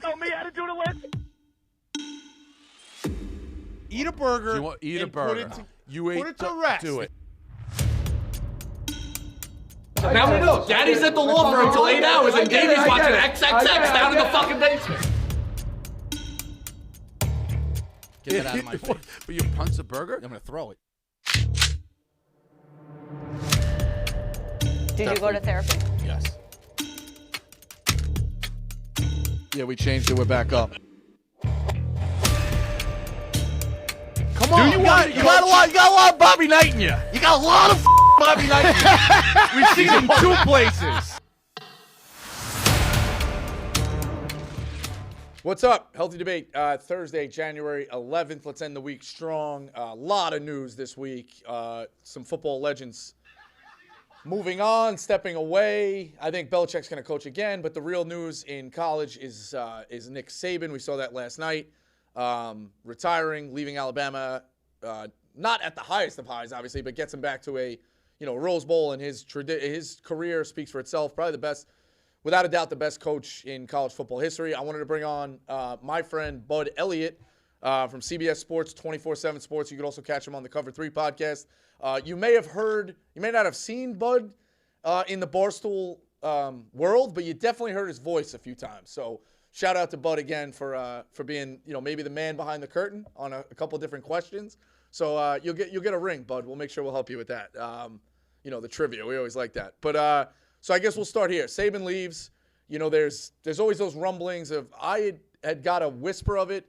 tell me how to do the list? Eat a burger. Eat a burger. Put it to rest. Do it. Now we know. Daddy's at the law firm until 8 hours, and Davey's watching XXX down in the fucking basement. Get that out of my face. But you punch the burger? I'm going to throw it. Did you go to therapy? Yes. Yeah, we changed it. We're back up. Come on. You got a lot of Bobby Knight in you. You got a lot of Bobby Knight in you. We've seen him 2 places. What's up? Healthy Debate, Thursday, January 11th. Let's end the week strong. A lot of news this week. Some football legends moving on, stepping away. I think Belichick's going to coach again, but the real news in college is Nick Saban. We saw that last night. Retiring, leaving Alabama, not at the highest of highs, obviously, but gets him back to a Rose Bowl, and his career speaks for itself. Probably the best, without a doubt, the best coach in college football history. I wanted to bring on my friend Bud Elliott from CBS Sports, 24/7 Sports. You could also catch him on the Cover 3 podcast. You may not have seen Bud in the Barstool world, but you definitely heard his voice a few times. So shout out to Bud again for being maybe the man behind the curtain on a couple of different questions. So you'll get a ring, Bud. We'll make sure we'll help you with that. The trivia, we always like that. But so I guess we'll start here. Saban leaves. There's always those rumblings of I had got a whisper of it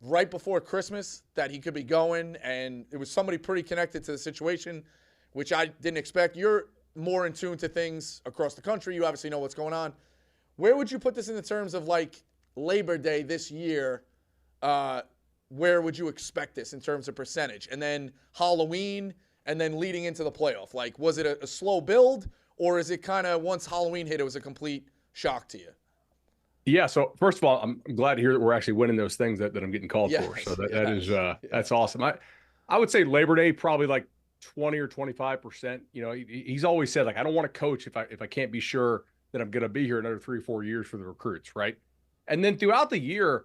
right before Christmas that he could be going, and it was somebody pretty connected to the situation, which I didn't expect. You're more in tune to things across the country. You obviously know what's going on. Where would you put this in the terms of like Labor Day this year? Where would you expect this in terms of percentage? And then Halloween, and then leading into the playoff. Like, was it a slow build, or is it kind of once Halloween hit, it was a complete shock to you? Yeah, so first of all, I'm glad to hear that we're actually winning those things that I'm getting called for. So that's awesome. I would say Labor Day probably like 20 or 25%. He's always said, like, I don't want to coach if I can't be sure that I'm going to be here another 3 or 4 years for the recruits, right? And then throughout the year,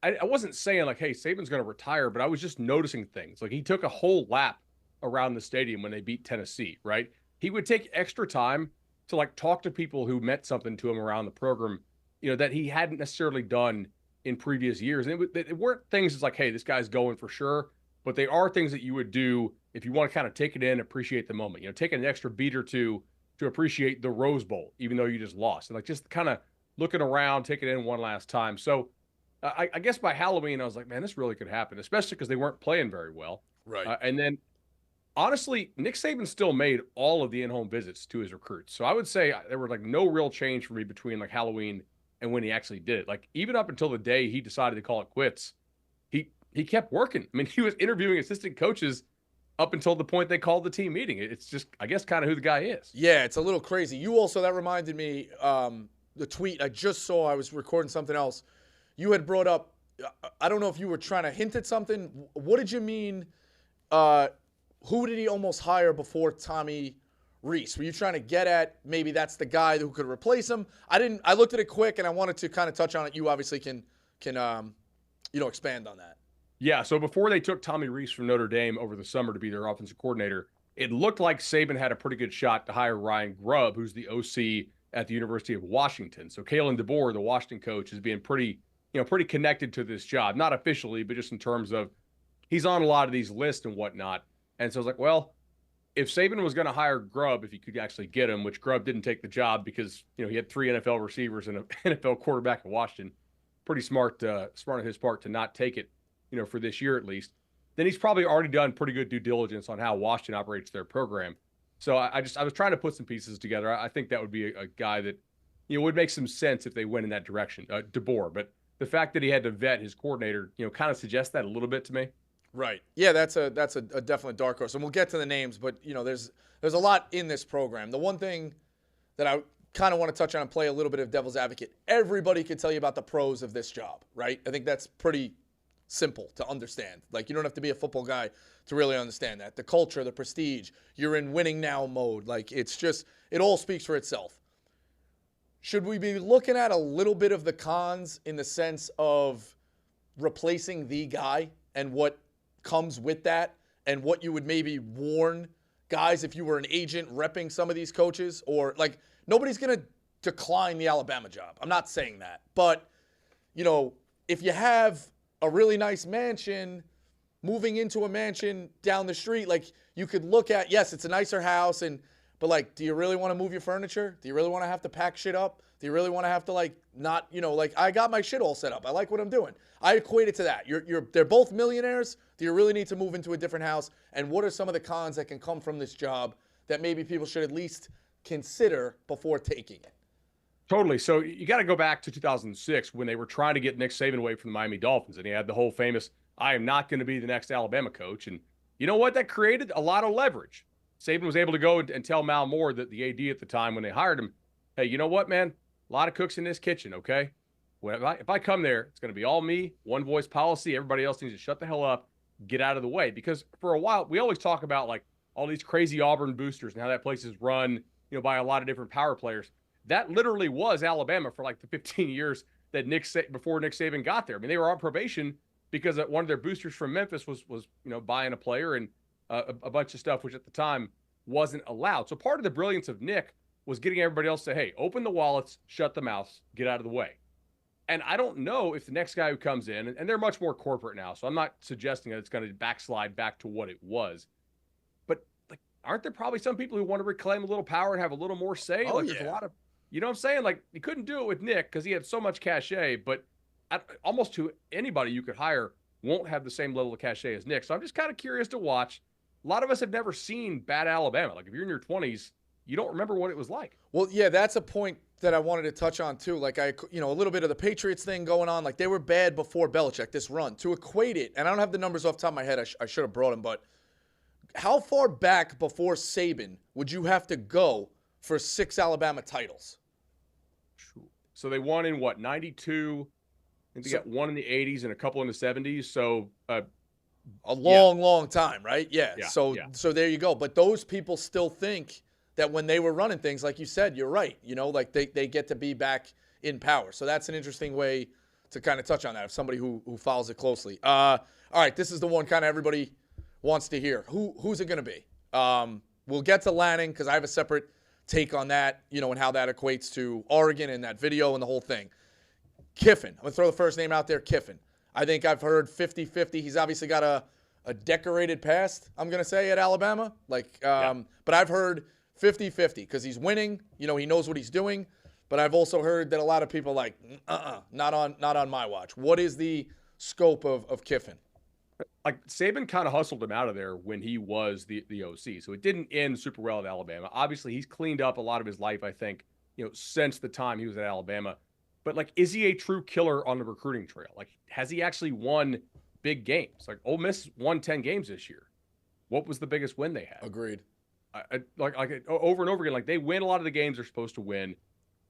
I wasn't saying like, hey, Saban's going to retire, but I was just noticing things. Like, he took a whole lap around the stadium when they beat Tennessee, right? He would take extra time to like talk to people who meant something to him around the program, that he hadn't necessarily done in previous years. And it weren't things that's like, hey, this guy's going for sure, but they are things that you would do if you want to kind of take it in, appreciate the moment, take an extra beat or two to appreciate the Rose Bowl, even though you just lost, and like just kind of looking around, take it in one last time. So I guess by Halloween, I was like, man, this really could happen, especially because they weren't playing very well. Right. And then honestly, Nick Saban still made all of the in-home visits to his recruits. So I would say there were like no real change for me between like Halloween and when he actually did it. Like, even up until the day he decided to call it quits, he kept working. I mean, he was interviewing assistant coaches up until the point they called the team meeting. It's just, I guess, kind of who the guy is. Yeah, it's a little crazy. You also, that reminded me, the tweet I just saw, I was recording something else. You had brought up, I don't know if you were trying to hint at something. What did you mean? Who did he almost hire before Tommy Rees? Were you trying to get at maybe that's the guy who could replace him? I looked at it quick and I wanted to kind of touch on it. You obviously can expand on that. Yeah, so before they took Tommy Rees from Notre Dame over the summer to be their offensive coordinator, it looked like Saban had a pretty good shot to hire Ryan Grubb, who's the OC at the University of Washington. So Kalen DeBoer, the Washington coach, is being pretty connected to this job, not officially, but just in terms of he's on a lot of these lists and whatnot. And so I was like, well, if Saban was going to hire Grubb, if he could actually get him, which Grubb didn't take the job because he had 3 NFL receivers and an NFL quarterback in Washington, pretty smart on his part to not take it, for this year at least, then he's probably already done pretty good due diligence on how Washington operates their program. So I was trying to put some pieces together. I think that would be a guy that, would make some sense if they went in that direction, DeBoer. But the fact that he had to vet his coordinator, kind of suggests that a little bit to me. Right. Yeah, that's a definite dark horse, and we'll get to the names. But there's a lot in this program. The one thing that I kind of want to touch on and play a little bit of devil's advocate. Everybody can tell you about the pros of this job, right? I think that's pretty simple to understand. Like, you don't have to be a football guy to really understand that. The culture, the prestige, you're in winning now mode. Like, it's just, it all speaks for itself. Should we be looking at a little bit of the cons in the sense of replacing the guy and what comes with that, and what you would maybe warn guys if you were an agent repping some of these coaches? Or, like, nobody's going to decline the Alabama job. I'm not saying that. But, you know, if you have a really nice mansion, moving into a mansion down the street, like, you could look at, yes, it's a nicer house, but, like, do you really want to move your furniture? Do you really want to have to pack shit up? Do you really want to have to, like, not, you know, like, I got my shit all set up. I like what I'm doing. I equate it to that. They're both millionaires. Do you really need to move into a different house? And what are some of the cons that can come from this job that maybe people should at least consider before taking it? Totally. So you got to go back to 2006 when they were trying to get Nick Saban away from the Miami Dolphins, and he had the whole famous, I am not going to be the next Alabama coach. And you know what? That created a lot of leverage. Saban was able to go and tell Mal Moore, that the AD at the time when they hired him, hey, you know what, man? A lot of cooks in this kitchen, okay? Well, if I come there, it's going to be all me, one voice policy. Everybody else needs to shut the hell up, get out of the way. Because for a while, we always talk about, like, all these crazy Auburn boosters and how that place is run, you know, by a lot of different power players. That literally was Alabama for like the 15 years that before Nick Saban got there. I mean, they were on probation because one of their boosters from Memphis was you know, buying a player and a bunch of stuff, which at the time wasn't allowed. So part of the brilliance of Nick was getting everybody else to say, hey, open the wallets, shut the mouths, get out of the way. And I don't know if the next guy who comes in, and they're much more corporate now, so I'm not suggesting that it's going to backslide back to what it was. But, like, aren't there probably some people who want to reclaim a little power and have a little more say? Oh, like, yeah. There's a lot of, you know what I'm saying? Like, you couldn't do it with Nick because he had so much cachet, but almost to anybody you could hire won't have the same level of cachet as Nick. So I'm just kind of curious to watch. A lot of us have never seen bad Alabama. Like, if you're in your 20s, you don't remember what it was like. Well, yeah, that's a point that I wanted to touch on too. Like, a little bit of the Patriots thing going on. Like, they were bad before Belichick, this run. To equate it, and I don't have the numbers off the top of my head. I should have brought them, but how far back before Saban would you have to go for 6 Alabama titles? So they won in what, 92? I think they got one in the 80s and a couple in the 70s. So a long time, right? Yeah. Yeah, So yeah. so there you go. But those people still think that when they were running things, like you said, you're right. You know, like they get to be back in power. So that's an interesting way to kind of touch on that of somebody who follows it closely. All right, this is the one kind of everybody wants to hear. Who's it going to be? We'll get to Lanning because I have a separate take on that, you know, and how that equates to Oregon and that video and the whole thing. Kiffin. I'm going to throw the first name out there, Kiffin. I think I've heard 50-50. He's obviously got a decorated past, I'm going to say, at Alabama. But I've heard 50-50 because he's winning. You know, he knows what he's doing. But I've also heard that a lot of people are like, not on my watch. What is the scope of Kiffin? Like, Saban kind of hustled him out of there when he was the OC. So it didn't end super well at Alabama. Obviously, he's cleaned up a lot of his life, I think, you know, since the time he was at Alabama. But, like, is he a true killer on the recruiting trail? Like, has he actually won big games? Like, Ole Miss won 10 games this year. What was the biggest win they had? Agreed. Like over and over again, like, they win a lot of the games they're supposed to win.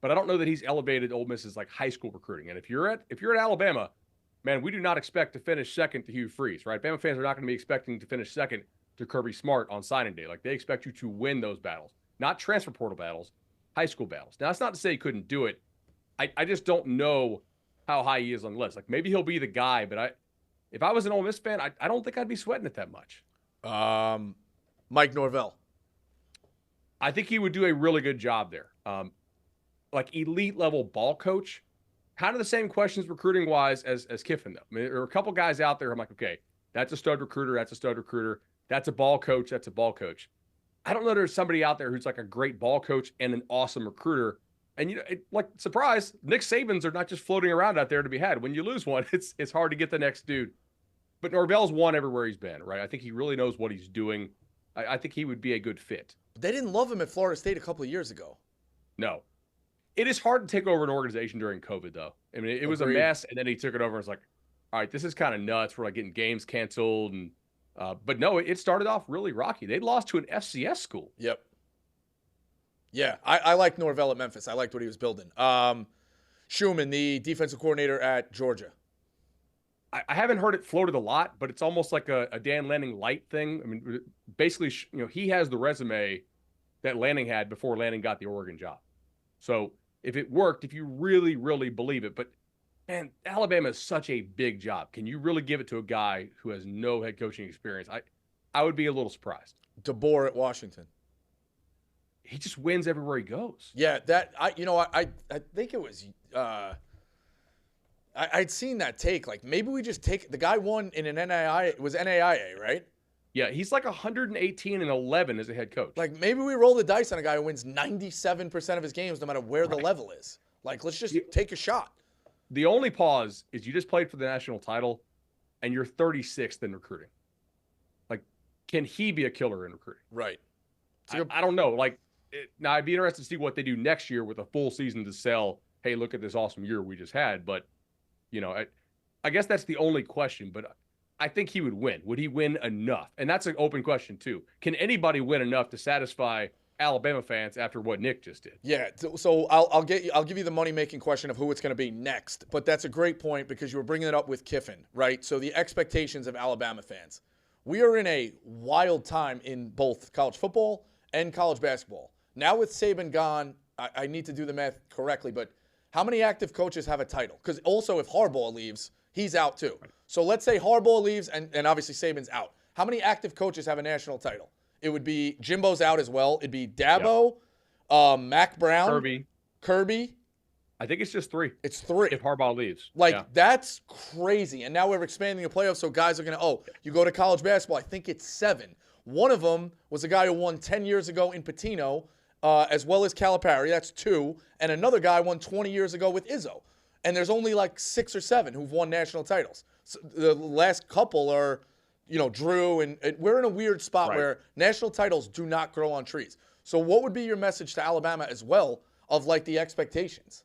But I don't know that he's elevated Ole Miss's, like, high school recruiting. And if you're at Alabama, man, we do not expect to finish second to Hugh Freeze, right? Bama fans are not going to be expecting to finish second to Kirby Smart on signing day. Like, they expect you to win those battles, not transfer portal battles, high school battles. Now, that's not to say he couldn't do it. I just don't know how high he is on the list. Like, maybe he'll be the guy, but if I was an Ole Miss fan, I don't think I'd be sweating it that much. Mike Norvell. I think he would do a really good job there. Like, elite level ball coach. Kind of the same questions recruiting wise as Kiffin, though. I mean, there are a couple guys out there. I'm like, okay, that's a stud recruiter. That's a stud recruiter. That's a ball coach. That's a ball coach. I don't know. There's somebody out there who's like a great ball coach and an awesome recruiter. And, you know, like, surprise, Nick Sabans are not just floating around out there to be had. When you lose one, it's hard to get the next dude. But Norvell's won everywhere he's been, right? I think he really knows what he's doing. I think he would be a good fit. They didn't love him at Florida State a couple of years ago. No. It is hard to take over an organization during COVID, though. I mean, it was a mess, and then he took it over and was like, all right, this is kind of nuts. We're like getting games canceled. And but no, it started off really rocky. They lost to an FCS school. Yep. Yeah, I like Norvell at Memphis. I liked what he was building. Schumann, the defensive coordinator at Georgia. I haven't heard it floated a lot, but it's almost like a Dan Lanning light thing. I mean, basically, you know, he has the resume that Lanning had before Lanning got the Oregon job. So if it worked, if you really, really believe it. But, man, Alabama is such a big job. Can you really give it to a guy who has no head coaching experience? I would be a little surprised. DeBoer at Washington. He just wins everywhere he goes. Yeah, I think it was I'd seen that take. Like, maybe we just take – the guy won in an NAIA – it was NAIA, right? Yeah, he's like 118-11 as a head coach. Like, maybe we roll the dice on a guy who wins 97% of his games no matter where the level is. Like, let's just take a shot. The only pause is you just played for the national title, and you're 36th in recruiting. Like, can he be a killer in recruiting? Right. I don't know. Like, now I'd be interested to see what they do next year with a full season to sell, hey, look at this awesome year we just had. But, you know, I guess that's the only question. But I think he would win. Would he win enough? And that's an open question, too. Can anybody win enough to satisfy Alabama fans after what Nick just did? Yeah, so I'll give you the money-making question of who it's going to be next. But that's a great point because you were bringing it up with Kiffin, right? So the expectations of Alabama fans. We are in a wild time in both college football and college basketball. Now with Saban gone, I need to do the math correctly, but how many active coaches have a title? Because also if Harbaugh leaves, he's out too. So let's say Harbaugh leaves and obviously Saban's out. How many active coaches have a national title? It would be Jimbo's out as well. It'd be Dabo, Mac Brown, Kirby. I think it's just 3. It's 3. If Harbaugh leaves. Like, that's crazy. And now we're expanding the playoffs, so guys are going to, you go to college basketball, I think it's 7. One of them was a guy who won 10 years ago in Pitino, as well as Calipari. That's 2. And another guy won 20 years ago with Izzo. And there's only like 6 or 7 who've won national titles. So the last couple are, Drew, and we're in a weird spot where national titles do not grow on trees. So what would be your message to Alabama as well of, like, the expectations?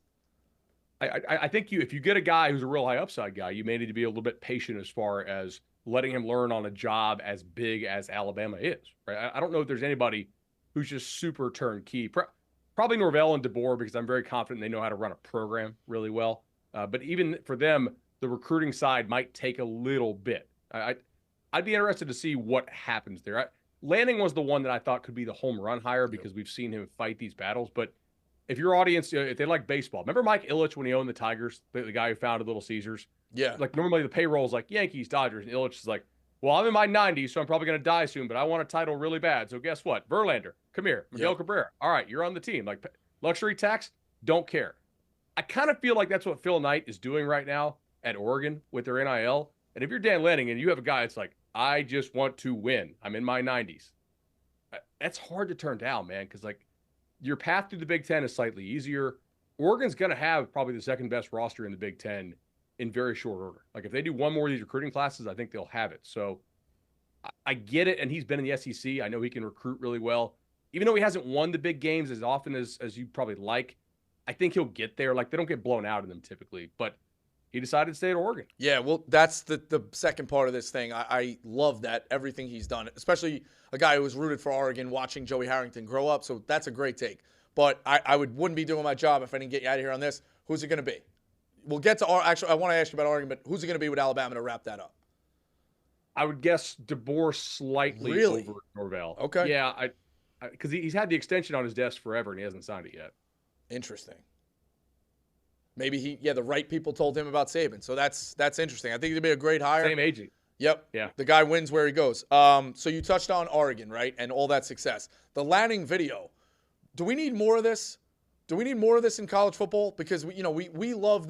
I think if you get a guy who's a real high upside guy, you may need to be a little bit patient as far as letting him learn on a job as big as Alabama is. Right? I don't know if there's anybody who's just super turnkey. Probably Norvell and DeBoer, because I'm very confident they know how to run a program really well. But even for them, the recruiting side might take a little bit. I'd be interested to see what happens there. Lanning was the one that I thought could be the home run hire because we've seen him fight these battles. But if your audience, if they like baseball, remember Mike Ilitch when he owned the Tigers, the guy who founded Little Caesars? Yeah. Like, normally the payroll is like Yankees, Dodgers, and Ilitch is like, well, I'm in my 90s, so I'm probably going to die soon, but I want a title really bad. So guess what? Verlander, come here. Miguel Cabrera. All right, you're on the team. Like, luxury tax, don't care. I kind of feel like that's what Phil Knight is doing right now at Oregon with their NIL. And if you're Dan Lanning and you have a guy that's like, I just want to win, I'm in my 90s, that's hard to turn down, man, because, like, your path through the Big Ten is slightly easier. Oregon's going to have probably the second best roster in the Big Ten in very short order. Like, if they do one more of these recruiting classes, I think they'll have it. So I get it, and he's been in the SEC. I know he can recruit really well. Even though he hasn't won the big games as often as you probably like, I think he'll get there. Like, they don't get blown out in them typically, but he decided to stay at Oregon. Yeah, well, that's the second part of this thing. I love that, everything he's done, especially a guy who was rooted for Oregon, watching Joey Harrington grow up. So that's a great take. But I wouldn't be doing my job if I didn't get you out of here on this. Who's it going to be? We'll get to actually, I want to ask you about Oregon, but who's it going to be with Alabama to wrap that up? I would guess DeBoer slightly over Norvell. Okay. Yeah, because he's had the extension on his desk forever and he hasn't signed it yet. Interesting. Maybe the right people told him about Saban. So that's interesting. I think it'd be a great hire. Same agent. Yep. Yeah. The guy wins where he goes. So you touched on Oregon, right? And all that success. The Lanning video. Do we need more of this? Do we need more of this in college football? Because we love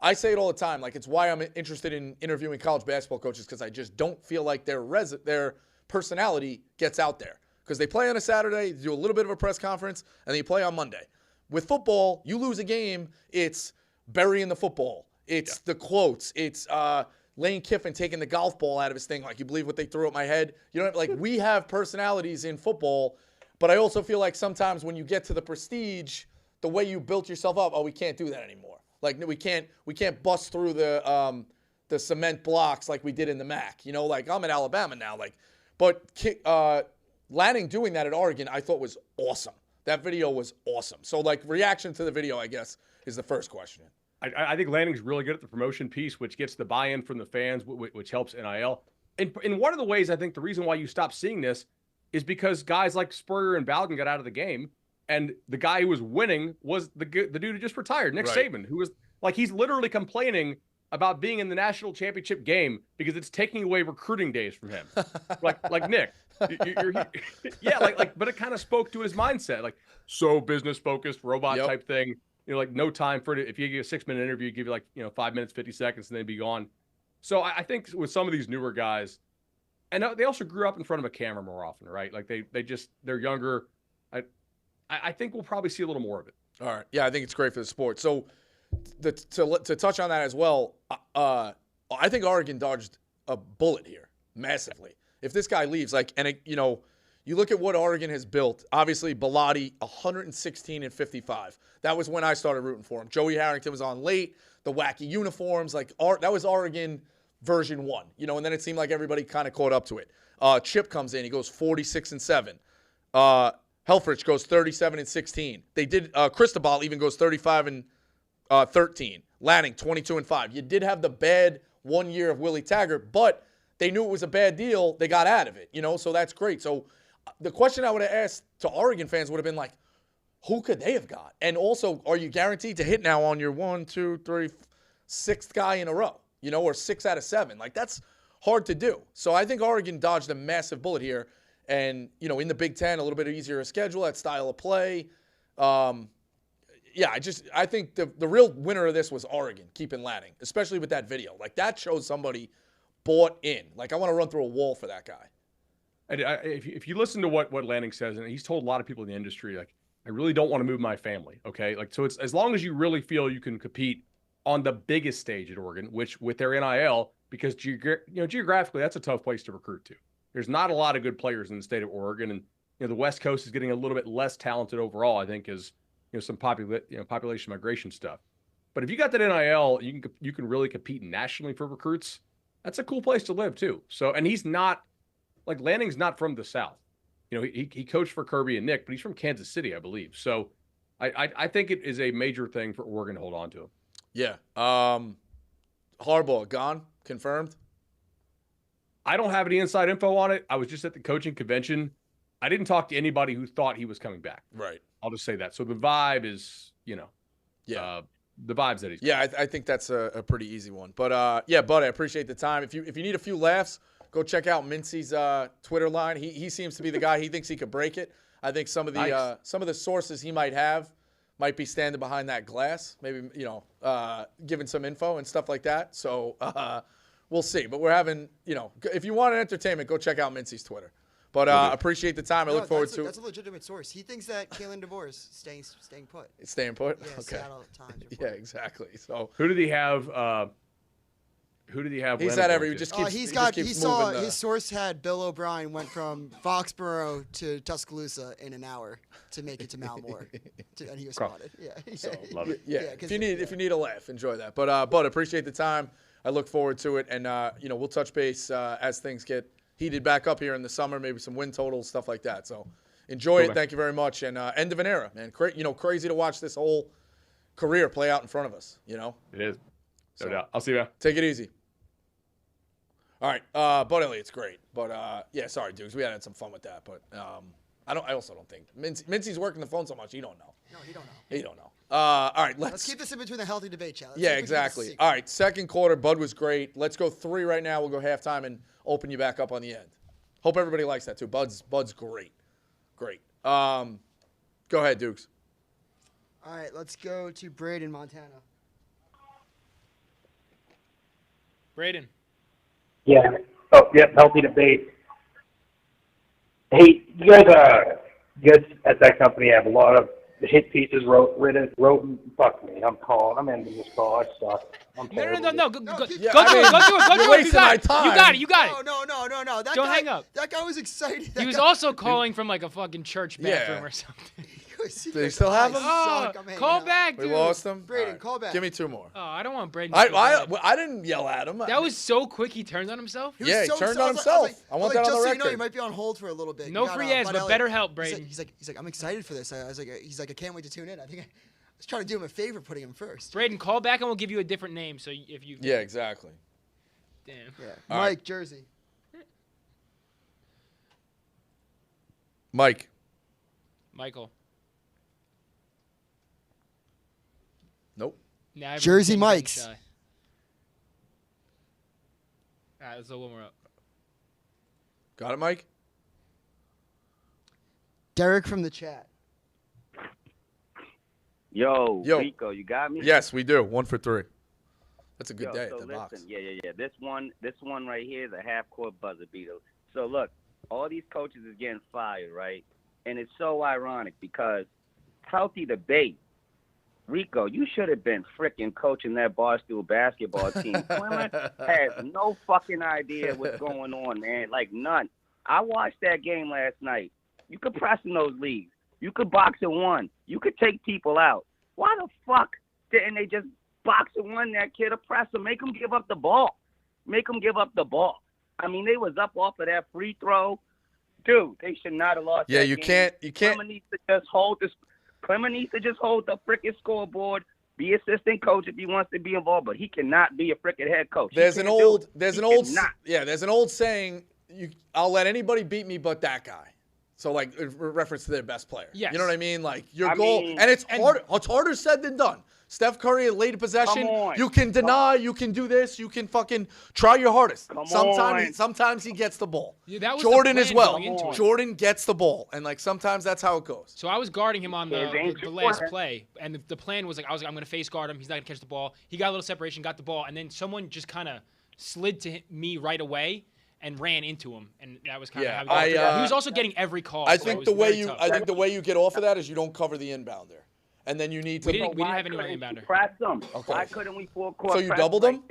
I say it all the time. Like, it's why I'm interested in interviewing college basketball coaches, because I just don't feel like their personality gets out there. Because they play on a Saturday, do a little bit of a press conference, and then you play on Monday. With football, you lose a game, it's burying the football. It's the quotes. It's Lane Kiffin taking the golf ball out of his thing. Like, you believe what they threw at my head? We have personalities in football, but I also feel like sometimes when you get to the prestige, the way you built yourself up, we can't do that anymore. Like, we can't bust through the cement blocks like we did in the MAC. Like, I'm in Alabama now. But Lanning doing that at Oregon, I thought was awesome. That video was awesome. So, reaction to the video, I guess, is the first question. I think Lanning's really good at the promotion piece, which gets the buy-in from the fans, which helps NIL. And one of the ways I think the reason why you stop seeing this is because guys like Spurrier and Bowden got out of the game, And the guy who was winning was the dude who just retired, Nick Saban, who was like, he's literally complaining about being in the national championship game because it's taking away recruiting days from him. like Nick, but it kind of spoke to his mindset, like so business focused, robot type thing. Like no time for it. If you give a 6-minute interview, give you like 5 minutes, 50 seconds, and then be gone. So I think with some of these newer guys, and they also grew up in front of a camera more often, right? Like they're younger. I think we'll probably see a little more of it. All right. Yeah, I think it's great for the sport. So to touch on that as well, I think Oregon dodged a bullet here massively. If this guy leaves, you look at what Oregon has built. Obviously, Bellotti, 116 and 55. That was when I started rooting for him. Joey Harrington was on late. The wacky uniforms, that was Oregon version 1. And then it seemed like everybody kind of caught up to it. Chip comes in. He goes 46 and 7. Helfrich goes 37 and 16. They did. Cristobal even goes 35 and 13. Lanning 22 and 5. You did have the bad 1 year of Willie Taggart, but they knew it was a bad deal. They got out of it. So that's great. So the question I would have asked to Oregon fans would have been like, who could they have got? And also, are you guaranteed to hit now on your 1, 2, 3, 6th guy in a row? Or 6 out of 7. Like that's hard to do. So I think Oregon dodged a massive bullet here. And, in the Big Ten, a little bit easier schedule, that style of play. I think the real winner of this was Oregon, keeping Lanning, especially with that video. Like, that shows somebody bought in. Like, I want to run through a wall for that guy. And if you listen to what Lanning says, and he's told a lot of people in the industry, like, I really don't want to move my family, okay? Like, so it's as long as you really feel you can compete on the biggest stage at Oregon, which with their NIL, because geographically, that's a tough place to recruit to. There's not a lot of good players in the state of Oregon, and the West Coast is getting a little bit less talented overall, I think, as some population migration stuff. But if you got that NIL, you can really compete nationally for recruits. That's a cool place to live too. So, and he's not like Lanning's not from the South. He coached for Kirby and Nick, but he's from Kansas City, I believe. So, I think it is a major thing for Oregon to hold on to him. Yeah. Harbaugh gone, confirmed. I don't have any inside info on it. I was just at the coaching convention. I didn't talk to anybody who thought he was coming back. Right. I'll just say that. So the vibe is, the vibe's that he's. Yeah, I think that's a pretty easy one. But Bud, I appreciate the time. If you need a few laughs, go check out Mincy's Twitter line. He seems to be the guy. He thinks he could break it. I think some of the sources he might have might be standing behind that glass, maybe giving some info and stuff like that. So. We'll see. But we're having, if you want an entertainment, go check out Mincy's Twitter. But appreciate the time. I look forward to it. That's a legitimate source. He thinks that Kalen DeVore is staying put. It's staying put? Yeah, okay. Seattle Times. Yeah, exactly. So who did he have? He's had every. Just keeps. His source had Bill O'Brien went from Foxborough to Tuscaloosa in an hour to make it to Malmore, and he was spotted. Yeah. So, love it. Yeah. If you need a laugh, enjoy that. But appreciate the time. I look forward to it, and we'll touch base as things get heated back up here in the summer. Maybe some win totals, stuff like that. So enjoy it. Man. Thank you very much, and end of an era, man. Crazy to watch this whole career play out in front of us. It is. No doubt. I'll see you, man. Take it easy. All right, Bud Elliott's great, but sorry, dudes, we had some fun with that, but I also don't think Mincy's working the phone so much he don't know. No, he don't know. He don't know. All right, let's keep this in between the healthy debate, Chad. Yeah, exactly. All right, second quarter, Bud was great. Let's go 3 right now. We'll go halftime and open you back up on the end. Hope everybody likes that too. Bud's great. Great. Go ahead, Dukes. All right, let's go to Braden, Montana. Braden. Yeah. Oh, yep. Healthy debate. Hey, you guys at that company have a lot of hit pieces wrote. Fuck me. I'm ending this call. I suck. I'm terrible. No. Go do it. You're wasting my time. You got it. No. Don't hang up. That guy was excited. He was also calling from like a fucking church bathroom or something. Do they still have him? Call back, dude. We lost him? Braden, call back. Give me 2 more. Oh, I don't want Braden. I didn't yell at him. That was so quick. He turned on himself. He turned on himself. I want that on the record. Just so you know, you might be on hold for a little bit. No free ads, but better help, Braden. He's like, I'm excited for this. He's like, I can't wait to tune in. I was trying to do him a favor putting him first. Braden, call back and we'll give you a different name. So if you. Yeah, exactly. Damn. Yeah. All Mike, right. Jersey. Mike. Michael. Nope. Nah, Jersey everyone's getting Mike's. shy. All right, let's go one more up. Got it, Mike? Derek from the chat. Yo, Yo. Rico, you got me? Yes, we do. 1 for 3. That's a good Yo, day so at the listen, box. Yeah. This one right here is a half-court buzzer beater. So look, all these coaches is getting fired, right? And it's so ironic because healthy debate. Rico, you should have been freaking coaching that Barstool basketball team. Clement has no fucking idea what's going on, man. Like, none. I watched that game last night. You could press in those leagues. You could box in one. You could take people out. Why the fuck didn't they just box and one that kid, oppress him, make him give up the ball? Make him give up the ball. I mean, they was up off of that free throw. Dude, they should not have lost Yeah, that you game. can't. Clement needs to just hold this. Clement needs to just hold the freaking scoreboard, be assistant coach if he wants to be involved, but he cannot be a freaking head coach. There's an old saying, I'll let anybody beat me but that guy. So, like, in reference to their best player. Yes. You know what I mean? Like, your goal. And it's harder said than done. Steph Curry at late possession. You can deny. You can do this. You can fucking try your hardest. Sometimes he gets the ball. Yeah, that was Jordan the as plan well. going into it. Jordan gets the ball. And, like, sometimes that's how it goes. So I was guarding him on the last play, and the plan was like, I'm going to face guard him. He's not going to catch the ball. He got a little separation, got the ball, and then someone just kind of slid to me right away and ran into him, and that was kind of how he got he was also getting every call. I think the way you get off of that is you don't cover the inbounder. And then you need to. We didn't have anyone inbounder. Press them. Okay. Why couldn't we full court? So you doubled them?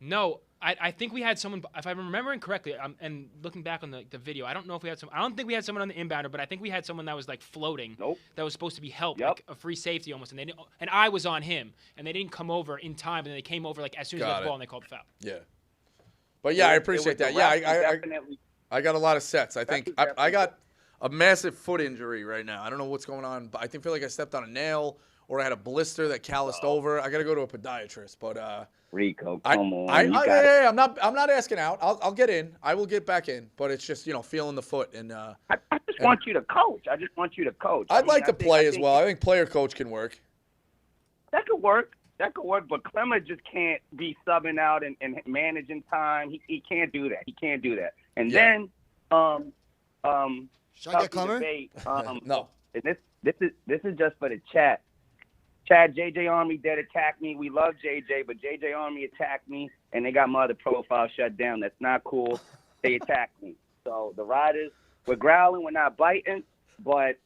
No, I think we had someone. If I'm remembering correctly, and looking back on the video, I don't know if we had some. I don't think we had someone on the inbounder, but I think we had someone that was like floating. Nope. That was supposed to be help, like a free safety almost, and they didn't. And I was on him, and they didn't come over in time, and they came over like as soon as they got the ball, and they called the foul. Yeah. But yeah, I appreciate that. Yeah, I got a lot of sets. I think I got a massive foot injury right now. I don't know what's going on, but I feel like I stepped on a nail or I had a blister that calloused over. I got to go to a podiatrist, but Rico, come on. I'm not asking out. I'll get in. I will get back in, but it's just, feeling the foot and I just want you to coach. I'd like to play as well. I think player coach can work. That could work. But Clement just can't be subbing out and managing time. He can't do that. And then should I get Clement? No. This is just for the chat. Chad, JJ Army did attack me. We love JJ, but JJ Army attacked me, and they got my other profile shut down. That's not cool. They attacked me. So the Riders, we're growling, we're not biting, but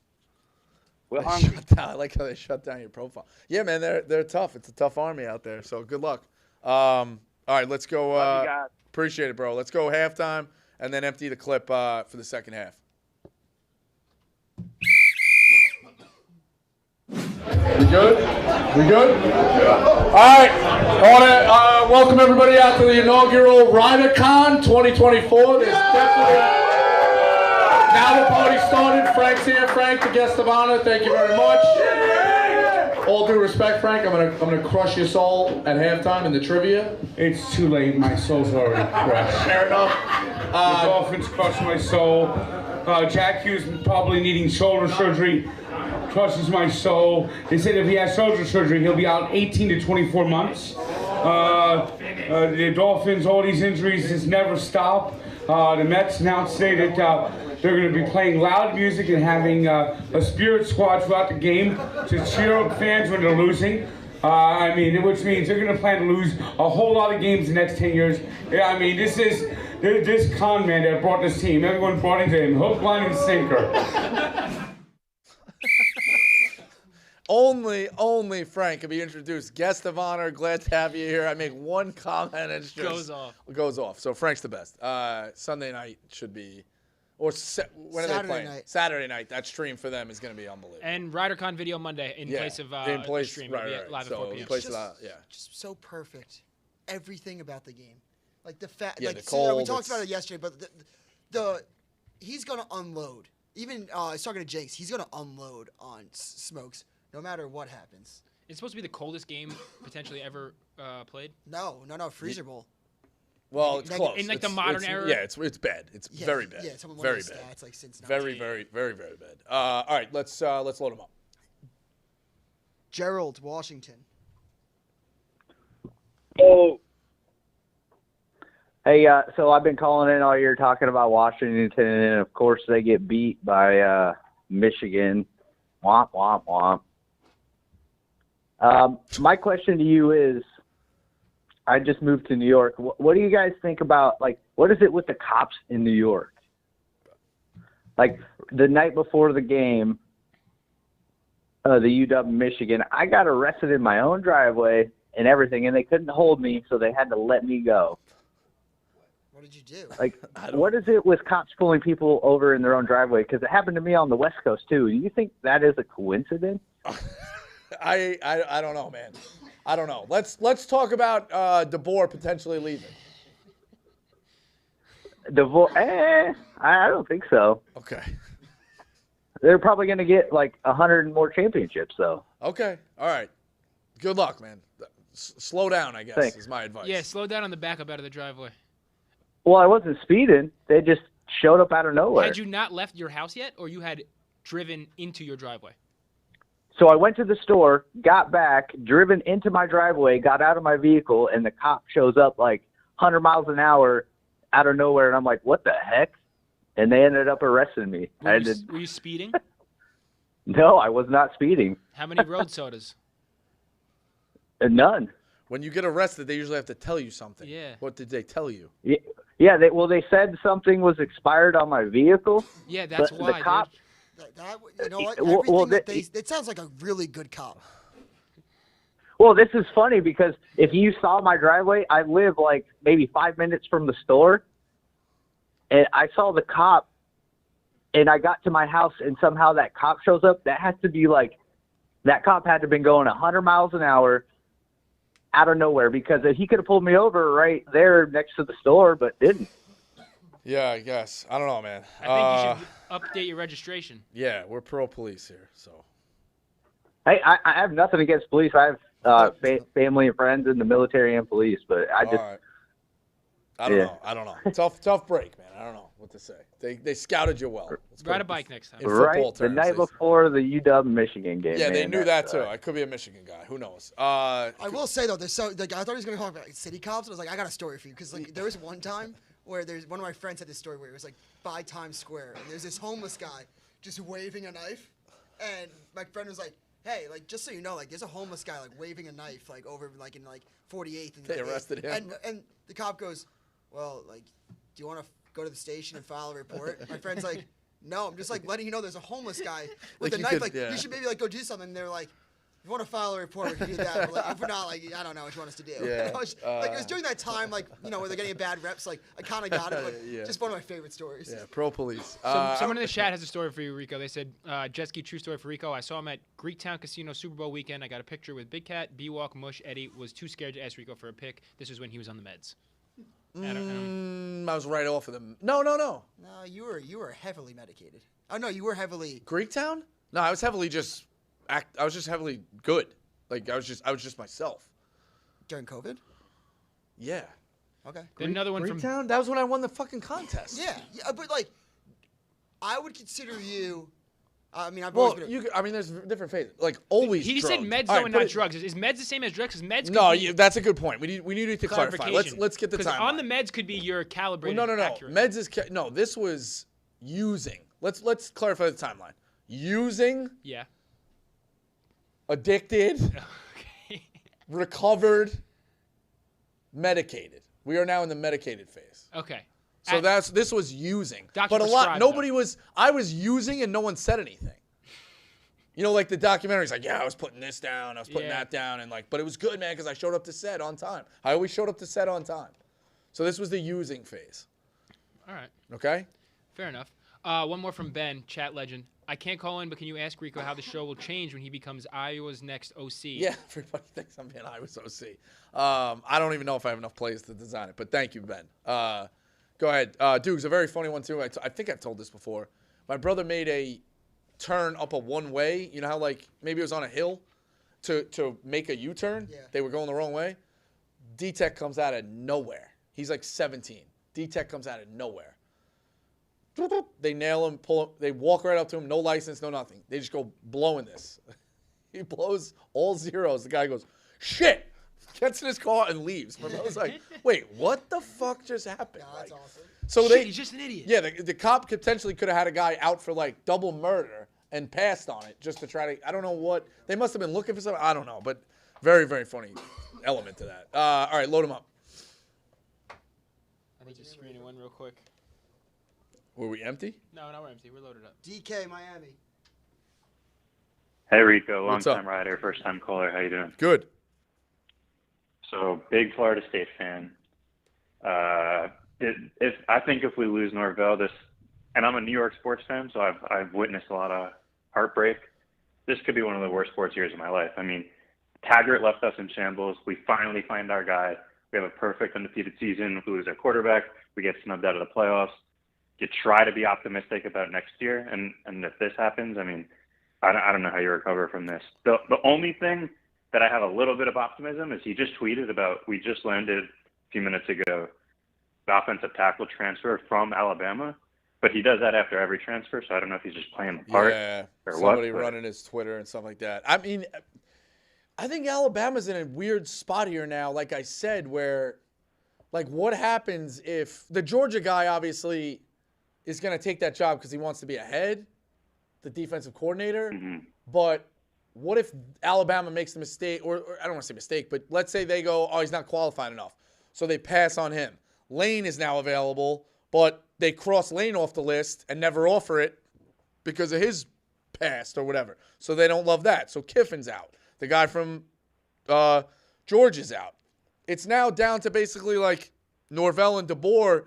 we're hungry. I like how they shut down your profile. Yeah, man, they're tough. It's a tough army out there. So good luck. All right, let's go. Love you guys. Appreciate it, bro. Let's go halftime and then empty the clip for the second half. We good? All right. I want to welcome everybody out to the inaugural RiderCon 2024. There's definitely now the party started. Frank's here. Frank, the guest of honor. Thank you very much. All due respect, Frank, I'm gonna crush your soul at halftime in the trivia. It's too late. My soul's already crushed. Fair enough. The Dolphins crushed my soul. Jack Hughes probably needing shoulder surgery. Crushes my soul. They said if he has shoulder surgery, he'll be out 18 to 24 months. The Dolphins, all these injuries just never stop. The Mets announced today that they're going to be playing loud music and having a spirit squad throughout the game to cheer up fans when they're losing. Which means they're going to plan to lose a whole lot of games the next 10 years. Yeah, this con man that brought this team, everyone brought into him, hook, line, and sinker. Only Frank can be introduced. Guest of honor, glad to have you here. I make one comment and it just goes off. So Frank's the best. Sunday night should be, when are they playing? Saturday night. That stream for them is going to be unbelievable. And RiderCon video Monday in place of the stream. Right. Live so at 4 p.m. Just so perfect. Everything about the game. Like the fact, the cold, we talked about it yesterday, but he's going to unload. Even I was talking to Jakes, he's going to unload on Smokes. No matter what happens. It's supposed to be the coldest game potentially ever played. No, Freezer Bowl. Well, it's close. In the modern era. Yeah, it's bad. It's very bad. Yeah, it's very bad. Stats, like since very bad. All right, let's load them up. Gerald, Washington. Hey, so I've been calling in all year talking about Washington, and of course they get beat by Michigan. Womp, womp, womp. My question to you is, I just moved to New York. What do you guys think about, like, what is it with the cops in New York? Like, the night before the game, the UW Michigan, I got arrested in my own driveway and everything, and they couldn't hold me, so they had to let me go. What did you do? Like, what is it with cops pulling people over in their own driveway? Because it happened to me on the West Coast, too. Do you think that is a coincidence? I don't know, man. I don't know. Let's talk about DeBoer potentially leaving. DeBoer? I don't think so. Okay. They're probably going to get like 100 more championships, though. Okay. All right. Good luck, man. Slow down, I guess, Thanks. is my advice. Yeah, slow down on the backup out of the driveway. Well, I wasn't speeding. They just showed up out of nowhere. Had you not left your house yet, or you had driven into your driveway? So I went to the store, got back, driven into my driveway, got out of my vehicle, and the cop shows up like 100 miles an hour out of nowhere, and I'm like, what the heck? And they ended up arresting me. Were you speeding? No, I was not speeding. How many road sodas? None. When you get arrested, they usually have to tell you something. Yeah. What did they tell you? Yeah. They said something was expired on my vehicle. Yeah, that's but why. The cop, dude. You know what? Well, It sounds like a really good cop. Well, this is funny because if you saw my driveway, I live like maybe 5 minutes from the store, and I saw the cop, and I got to my house, and somehow that cop shows up. That has to be like, that cop had to have been going 100 miles an hour out of nowhere, because he could have pulled me over right there next to the store, but didn't. Yeah, I guess. I don't know, man. I think you should update your registration. Yeah, we're pro police here, so. Hey, I have nothing against police. I have family and friends in the military and police, but I just. All right. I don't know. Tough break, man. I don't know what to say. They scouted you well. Ride a bike next time. Right, the night before the UW Michigan game. Yeah, man, they knew that too. I could be a Michigan guy. Who knows? I will say though, I thought he was going to talk about city cops, and I was like, I got a story for you, because like there was one time where there's one of my friends had this story where it was like by Times Square, and there's this homeless guy just waving a knife, and my friend was like, hey, like, just so you know, like, there's a homeless guy like waving a knife like over like in like 48th. And they arrested him. And the cop goes, well, like, do you want to go to the station and file a report? My friend's like, no, I'm just like letting you know there's a homeless guy with a knife. Like, you should maybe like go do something. And they're like, if you want to file a report, we can do that. But like, if we're not, like, I don't know what you want us to do. Yeah. Like, it was during that time, like, you know, where they're getting a bad reps. Like, I kind of got it. Like, Yeah. just one of my favorite stories. Yeah, pro police. Someone in the chat has a story for you, Rico. They said, jet ski, true story for Rico. I saw him at Greektown Casino Super Bowl weekend. I got a picture with Big Cat, B-Walk, Mush, Eddie. Was too scared to ask Rico for a pic. This was when he was on the meds. I was right off of them. No. No, you were heavily medicated. Oh no, you were heavily. Greektown? No, I was heavily just. I was just heavily good. Like I was just myself. During COVID? Yeah. Okay. Then another one from Greektown? That was when I won the fucking contest. Yeah, but like, I would consider you. I mean, I've Well, always been. I mean, there's different phases. Like always. He drugs. said meds All though right, and put not it- drugs. Is meds the same as drugs? Because meds. No, could be that's a good point. We need to clarify. Let's get the Because timeline. on the meds could be your calibrated. Well, no. accurate. Meds is no. This was using. Let's clarify the timeline. Using. Yeah. Addicted. Okay. Recovered. Medicated. We are now in the medicated phase. Okay. So this was using. Doctor But a lot. prescribed, Nobody was. I was using and no one said anything. You know, like the documentary's like, yeah, I was putting this down, I was putting that down, and like, but it was good, man, because I showed up to set on time. I always showed up to set on time. So this was the using phase. All right. Okay. Fair enough. One more from Ben, chat legend. I can't call in, but can you ask Rico how the show will change when he becomes Iowa's next OC? Yeah, everybody thinks I'm being Iowa's OC. I don't even know if I have enough plays to design it, but thank you, Ben. Go ahead. Duke's a very funny one, too. I think I've told this before. My brother made a turn up a one-way. You know how, like, maybe it was on a hill to make a U-turn? Yeah. They were going the wrong way. D-Tech comes out of nowhere. He's like 17. D-Tech comes out of nowhere. They nail him, pull him. They walk right up to him. No license, no nothing. They just go blowing this. He blows all zeros. The guy goes, shit, gets in his car and leaves. But I was like, wait, what the fuck just happened? That's Like, awesome. so Shit, he's just an idiot. Yeah, the cop potentially could have had a guy out for like double murder and passed on it just to try to. I don't know what they must have been looking for something. I don't know, but very, very funny element to that. All right, load him up. I think just screen one real quick. Were we empty? No, we're empty. We're loaded up. DK Miami. Hey Rico, What's long-time up? rider, first-time caller. How you doing? Good. So, big Florida State fan. I think if we lose Norvell, and I'm a New York sports fan, so I've witnessed a lot of heartbreak. This could be one of the worst sports years of my life. I mean, Taggart left us in shambles. We finally find our guy. We have a perfect undefeated season. We lose our quarterback. We get snubbed out of the playoffs. You try to be optimistic about next year, and if this happens, I mean, I don't know how you recover from this. The only thing that I have a little bit of optimism is he just tweeted about, we just landed a few minutes ago, the offensive tackle transfer from Alabama, but he does that after every transfer, so I don't know if he's just playing the part or somebody what. running his Twitter and stuff like that. I mean, I think Alabama's in a weird spot here now, like I said, where, like, what happens if the Georgia guy obviously is going to take that job because he wants to be ahead, the defensive coordinator, but what if Alabama makes the mistake, or I don't want to say mistake, but let's say they go, oh, he's not qualified enough, so they pass on him. Lane is now available, but they cross Lane off the list and never offer it because of his past or whatever, so they don't love that. So Kiffin's out. The guy from Georgia's out. It's now down to basically like Norvell and DeBoer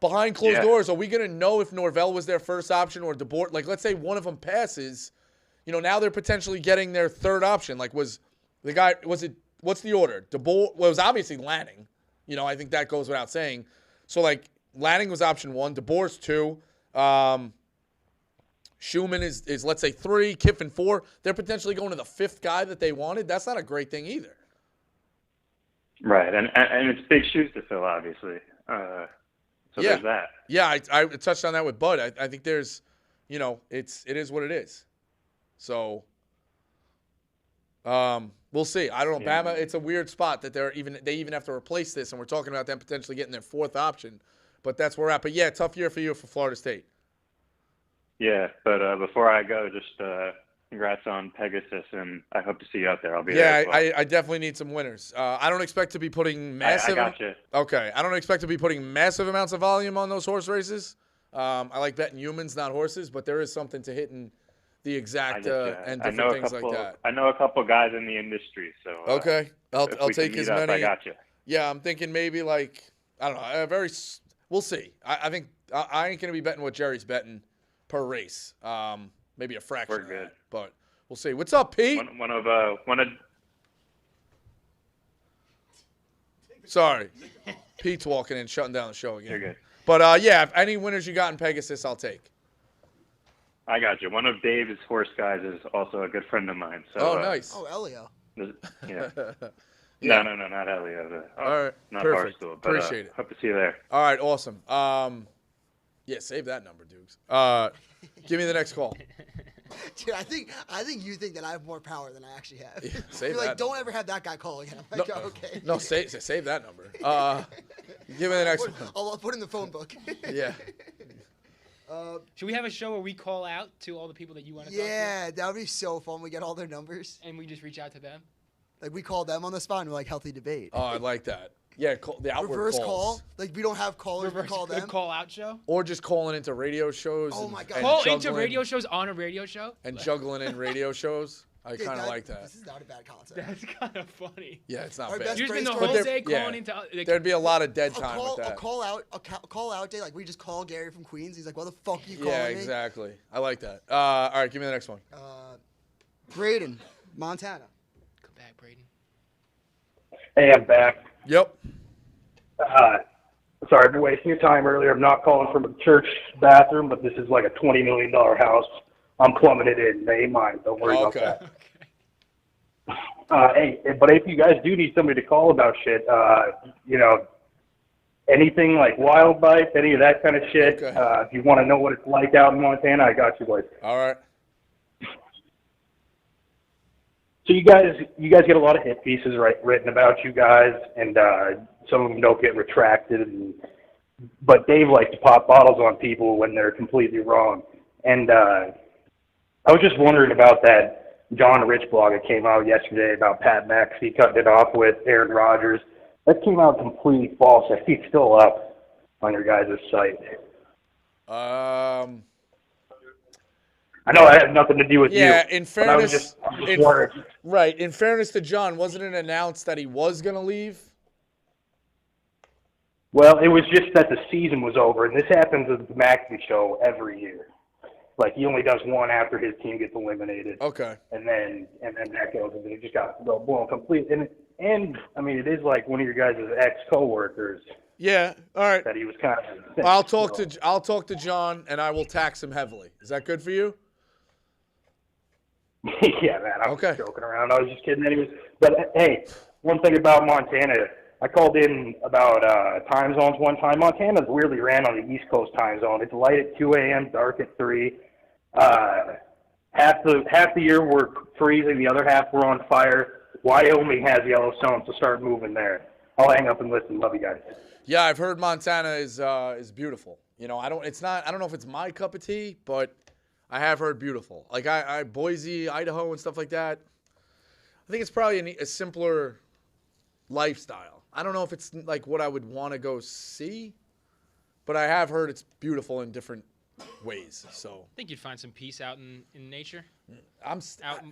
behind closed doors. Are we going to know if Norvell was their first option or DeBoer? Like, let's say one of them passes. You know, now they're potentially getting their third option. Like, what's the order? DeBoer, well, it was obviously Lanning. You know, I think that goes without saying. So, like, Lanning was option 1. DeBoer's 2. Schumann is, let's say, 3. Kiffin 4. They're potentially going to the 5th guy that they wanted. That's not a great thing either. Right, and it's big shoes to fill, obviously. There's that. Yeah, I touched on that with Bud. I think there's, you know, it is what it is. So, we'll see. I don't know. Yeah. Bama, it's a weird spot that they even have to replace this, and we're talking about them potentially getting their 4th option. But that's where we're at. But yeah, tough year for you for Florida State. Yeah, but before I go, just congrats on Pegasus, and I hope to see you out there. I'll be there. Yeah, well. I definitely need some winners. I don't expect to be putting massive. I got you. Okay, I don't expect to be putting massive amounts of volume on those horse races. I like betting humans, not horses, but there is something to hitting the exact and different things like that. I know a couple guys in the industry, so okay, I'll take as many. I got you. Yeah, I'm thinking maybe like I don't know. We'll see. I think I ain't gonna be betting what Jerry's betting per race. Maybe a fraction. We're good, but we'll see. What's up, Pete? One of. Sorry, Pete's walking in, shutting down the show again. You're good. But yeah, if any winners you got in Pegasus, I'll take. I got you. One of Dave's horse guys is also a good friend of mine. So, nice. Elliott. Yeah. Yeah. No, not Elliott. All right, not perfect. Barstool, but, Appreciate it. Hope to see you there. All right, awesome. Yeah, save that number, Dukes. Give me the next call. Dude, I think you think that I have more power than I actually have. Yeah, save You're that like, don't number. ever have that guy call again. I'm like, No, okay. No, save that number. Give me the next one. I'll put in the phone book. Yeah. Should we have a show where we call out to all the people that you want to talk to? Yeah, that would be so fun. We get all their numbers. And we just reach out to them? Like, we call them on the spot and we're like, healthy debate. Oh, I like that. Yeah, the outward Reverse calls. call. Like, we don't have callers. We call them. call out show? Or just calling into radio shows. Oh, my God. Call into radio shows on a radio show? And juggling in radio shows. I Dude, kind of like that. This is not a bad concept. That's kind of funny. Yeah, it's not Our bad. best You spend the brainstorm- whole day yeah, calling into... there'd be a lot of dead time with A that. call out day. Like, we just call Gary from Queens. He's like, what the fuck are you calling Yeah, me? exactly. I like that. All right, give me the next one. Braden, Montana. Come back, Braden. Hey, I'm back. Yep. Sorry for wasting your time earlier. I'm not calling from a church bathroom, but this is like a $20 million house. I'm plumbing it in. They ain't mine. Don't worry about that. Hey, but if you guys do need somebody to call about shit, you know, anything like wild bites, any of that kind of shit, if you want to know what it's like out in Montana, I got you, boys. All right. So you guys get a lot of hit pieces written about you guys, and some of them don't get retracted. But Dave likes to pop bottles on people when they're completely wrong. And I was just wondering about that John Rich blog that came out yesterday about Pat McAfee cutting it off with Aaron Rodgers. That came out completely false. I see it's still up on your guys' site. I know that had nothing to do with you. Yeah, in fairness, right. In fairness to John, wasn't it announced that he was going to leave? Well, it was just that the season was over, and this happens with the McAfee show every year. Like, he only does one after his team gets eliminated. Okay. And then that goes, and it just got blown complete. And I mean, it is like one of your guys' ex-coworkers. Yeah. All right. That he was kind of. I'll talk to John, and I will tax him heavily. Is that good for you? Yeah, man. I'm just joking around. I was just kidding. Anyways, but hey, one thing about Montana, I called in about time zones one time. Montana's weirdly ran on the East Coast time zone. It's light at 2 a.m., dark at 3. Half the year we're freezing, the other half we're on fire. Wyoming has Yellowstone, so start moving there. I'll hang up and listen. Love you guys. Yeah, I've heard Montana is beautiful. You know, I don't know if it's my cup of tea, but I have heard beautiful. Like I Boise, Idaho, and stuff like that. I think it's probably a simpler lifestyle. I don't know if it's like what I would want to go see, but I have heard it's beautiful in different ways. So I think you'd find some peace out in nature.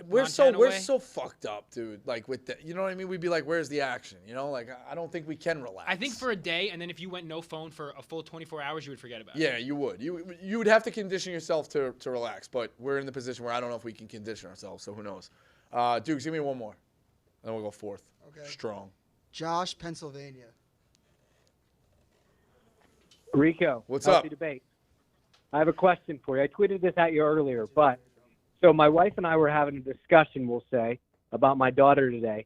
We're so fucked up, dude. Like with the, you know what I mean? We'd be like, where's the action? You know, like I don't think we can relax. I think for a day, and then if you went no phone for a full 24 hours, you would forget about it. Yeah, you would. You would have to condition yourself to relax. But we're in the position where I don't know if we can condition ourselves. So who knows? Dukes, give me one more, then we'll go fourth. Okay. Strong. Josh, Pennsylvania. Rico. What's healthy up? Debate. I have a question for you. I tweeted this at you earlier, but so my wife and I were having a discussion, we'll say, about my daughter today,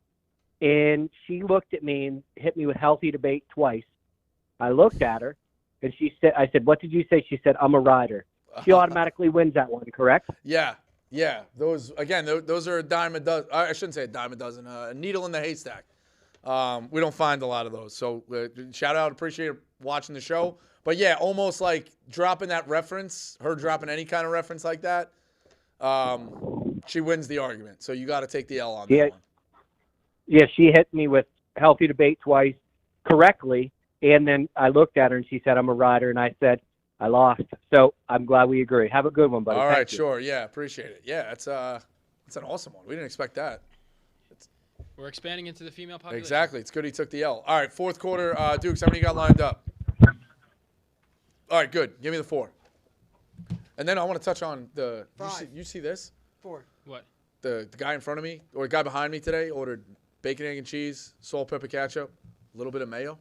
and she looked at me and hit me with healthy debate twice. I looked at her, and I said, "What did you say?" She said, "I'm a rider." She automatically wins that one, correct? Yeah. Those are a dime a dozen. I shouldn't say a dime a dozen. A needle in the haystack. We don't find a lot of those. So shout out, appreciate watching the show. But yeah, almost like dropping that reference, her dropping any kind of reference like that, she wins the argument. So you got to take the L on that one. Yeah, she hit me with healthy debate twice correctly, and then I looked at her and she said, "I'm a rider," and I said, "I lost." So I'm glad we agree. Have a good one, buddy. All Thank right, you. sure. Yeah, appreciate it. Yeah, it's an awesome one. We didn't expect that. We're expanding into the female population. Exactly. It's good he took the L. All right, fourth quarter. Dukes, how many you got lined up? All right, good. Give me the 4. And then I want to touch on the – you see this? 4. What? The guy in front of me or the guy behind me today ordered bacon, egg, and cheese, salt, pepper, ketchup, a little bit of mayo.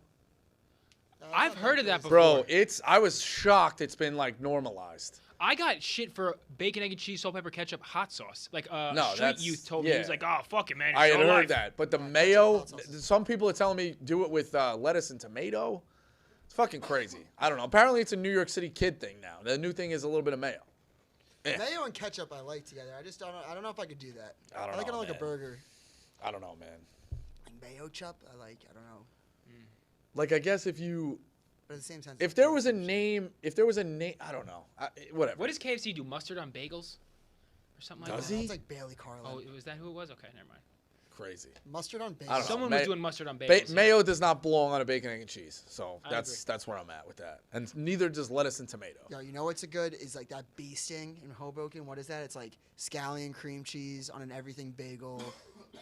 I've heard of that before. Bro, I was shocked it's been, like, normalized. I got shit for bacon, egg, and cheese, salt, pepper, ketchup, hot sauce. Like street youth told me. He was like, "Oh, fuck it, man. I had heard heard that. But the mayo, some people are telling me do it with lettuce and tomato. It's fucking crazy. I don't know. Apparently it's a New York City kid thing now. The new thing is a little bit of mayo. Mayo and ketchup I like together. I don't know if I could do that. I like it on like a burger. I don't know, man. Like mayo chup, I don't know. Like I guess if you But at the same time, if there was a name, I don't know. Whatever. What does KFC do? Mustard on bagels? Or something like that? Does he? It's like Bailey Carlin. Oh, was that who it was? Okay, never mind. Crazy. Mustard on bagels. I don't know. Someone was doing mustard on bagels. Mayo does not belong on a bacon, egg, and cheese. So I that's where I'm at with that. And neither does lettuce and tomato. Yo, you know what's a good is like that bee sting in Hoboken. What is that? It's like scallion cream cheese on an everything bagel,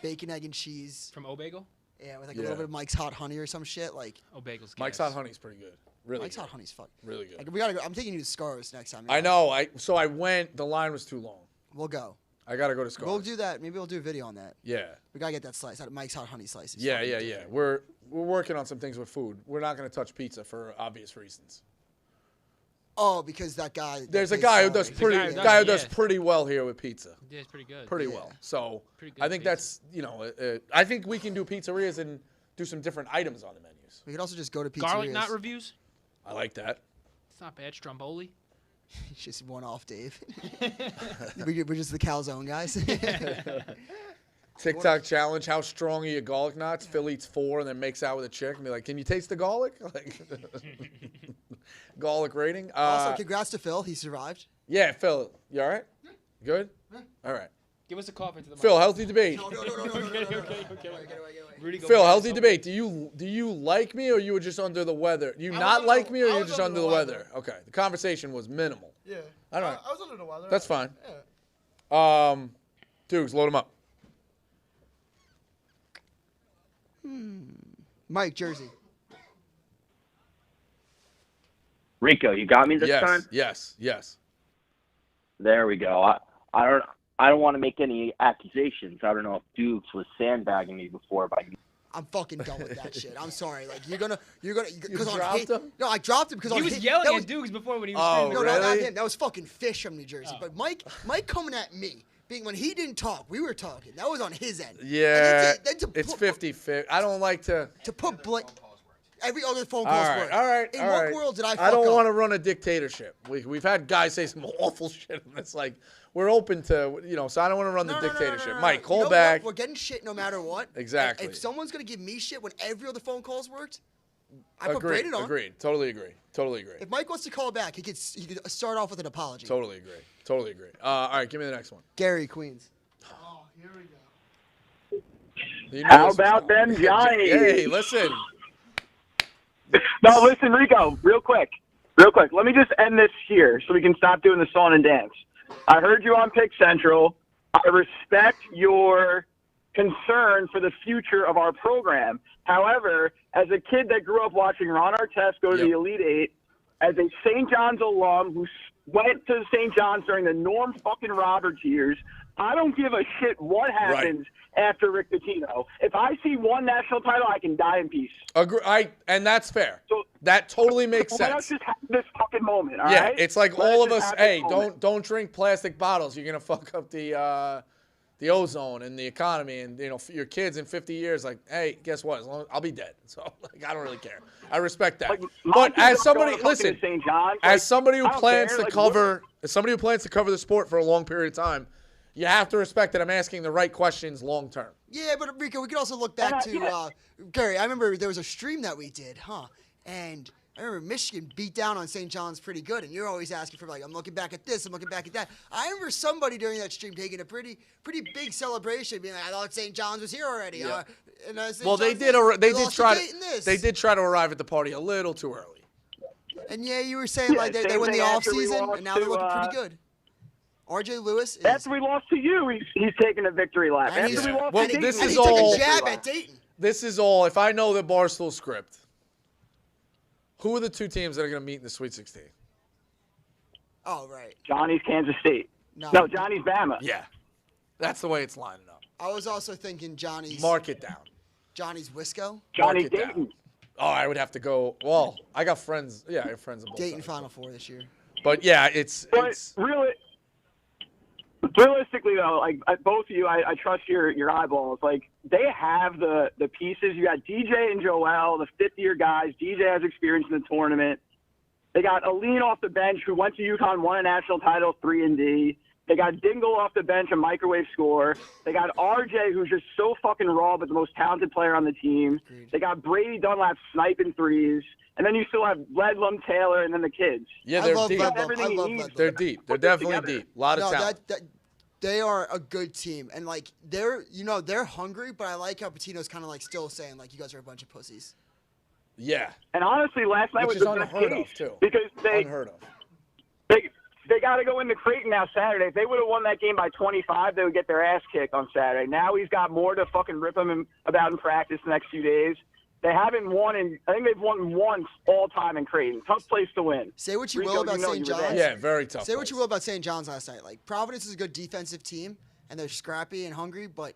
bacon, egg, and cheese. From O-Bagel? Yeah, with like a little bit of Mike's Hot Honey or some shit. Like O-Bagel's Mike's Hot Honey's pretty good. Really Mike's good. Hot Honey's fuck. Really good. Like, we gotta go. I'm taking you to Scars next time. I know. So I went. The line was too long. We'll go. I gotta go to Scars. We'll do that. Maybe we'll do a video on that. Yeah. We gotta get that slice. That Mike's Hot Honey slice. Yeah. We're working on some things with food. We're not gonna touch pizza for obvious reasons. Oh, because that guy. There's a guy who does pretty well here with pizza. Yeah, it's pretty good. Pretty well. So Pretty good I think pizza. that's I think we can do pizzerias and do some different items on the menus. We could also just go to pizzerias. Garlic knot reviews? I like that. It's not bad. Stromboli? It's just one off, Dave. We're just the calzone guys. TikTok challenge, how strong are your garlic knots? Phil eats 4 and then makes out with a chick and be like, can you taste the garlic? Like, garlic rating. Also, congrats to Phil. He survived. Yeah, Phil, you all right? Yeah. Good? Yeah. All right. Give us a cough into the mic. Phil, healthy debate. No. Rudy, go Phil, back. healthy debate. Do you like me or you were just under the weather? Do you not like me or you were just under the weather? Okay. The conversation was minimal. Yeah. I don't know. I was under the weather. That's fine. Yeah. Dukes, load him up. Mike, Jersey. Rico, you got me this time? Yes. There we go. I don't want to make any accusations. I don't know if Dukes was sandbagging me before, but I'm fucking done with that shit. I'm sorry. Like you're gonna dropped him? No, I dropped him because He was yelling at Dukes before when he was screaming. No, not him. That was fucking Fish from New Jersey. But Mike coming at me, being when he didn't talk, we were talking. That was on his end. Yeah, then it's 50-50. I don't like to put every other phone calls work. All right. In what world did I fuck up? I don't want to run a dictatorship. We've had guys say some awful shit, and it's like we're open to, so I don't want to run the dictatorship. Mike, call back. We're getting shit no matter what. Exactly. If someone's going to give me shit when every other phone calls worked, I put Braden on. Agreed. Totally agree. If Mike wants to call back, he could start off with an apology. Totally agree. All right, give me the next one. Gary, Queens. Oh, here we go. How about them Giants? Hey, listen. No, listen, Rico, real quick. Let me just end this here so we can stop doing the song and dance. I heard you on Pick Central. I respect your concern for the future of our program. However, as a kid that grew up watching Ron Artest go to the Elite Eight, as a St. John's alum who went to St. John's during the Norm fucking Roberts years, I don't give a shit what happens after Rick Pitino. If I see one national title, I can die in peace. And that's fair. So, that totally makes sense. Let's just have this fucking moment, all right? It's like all of us, hey, don't drink plastic bottles. You're going to fuck up the ozone and the economy and, your kids in 50 years, like, hey, guess what? I'll be dead. So, I don't really care. I respect that. But as somebody, listen, as somebody who plans to cover the sport for a long period of time, you have to respect that I'm asking the right questions long term. Yeah, but Rico, we could also look back to Gary. I remember there was a stream that we did, and I remember Michigan beat down on St. John's pretty good, and you're always asking for I'm looking back at this, I'm looking back at that. I remember somebody during that stream taking a pretty big celebration, being like, I thought St. John's was here already. Yeah. They did try to arrive at the party a little too early. And you were saying they win the off season, and now they're looking pretty good. RJ Lewis. After we lost to you, he's taking a victory lap. And After we lost well, to Dayton, this is he all. took a jab at Dayton. This is all. If I know the Barstool script, who are the two teams that are going to meet in the Sweet 16? Oh, right. Johnny's Kansas State. No, Johnny's Bama. Yeah, that's the way it's lining up. I was also thinking Johnny's. Mark it down. Johnny's Wisco. Johnny's Dayton. Oh, I would have to go. Well, I got friends. Yeah, I have friends in both Dayton sides. Final Four this year. But yeah, it's realistically though, both of you, I trust your eyeballs. They have the pieces. You got DJ and Joel, the fifth-year guys. DJ has experience in the tournament. They got Aline off the bench, who went to UConn, won a national title, 3-and-D. They got Dingle off the bench, a microwave scorer. They got RJ, who's just so fucking raw, but the most talented player on the team. They got Brady Dunlap sniping threes. And then you still have Ledlum, Taylor, and then the kids. Yeah, they're deep. Ledlum. They're deep. They're definitely deep. A lot of talent. They are a good team, and they're hungry. But I like how Pitino's kind of still saying you guys are a bunch of pussies. Yeah. And honestly, last night was the best case too. Because unheard of. They got to go into Creighton now Saturday. If they would have won that game by 25, they would get their ass kicked on Saturday. Now he's got more to fucking rip him about in practice the next few days. They haven't won I think they've won once all time in Creighton. Tough place to win. Say what you will about St. John's. Yeah, very tough. Say what you will about St. John's last night. Providence is a good defensive team, and they're scrappy and hungry, but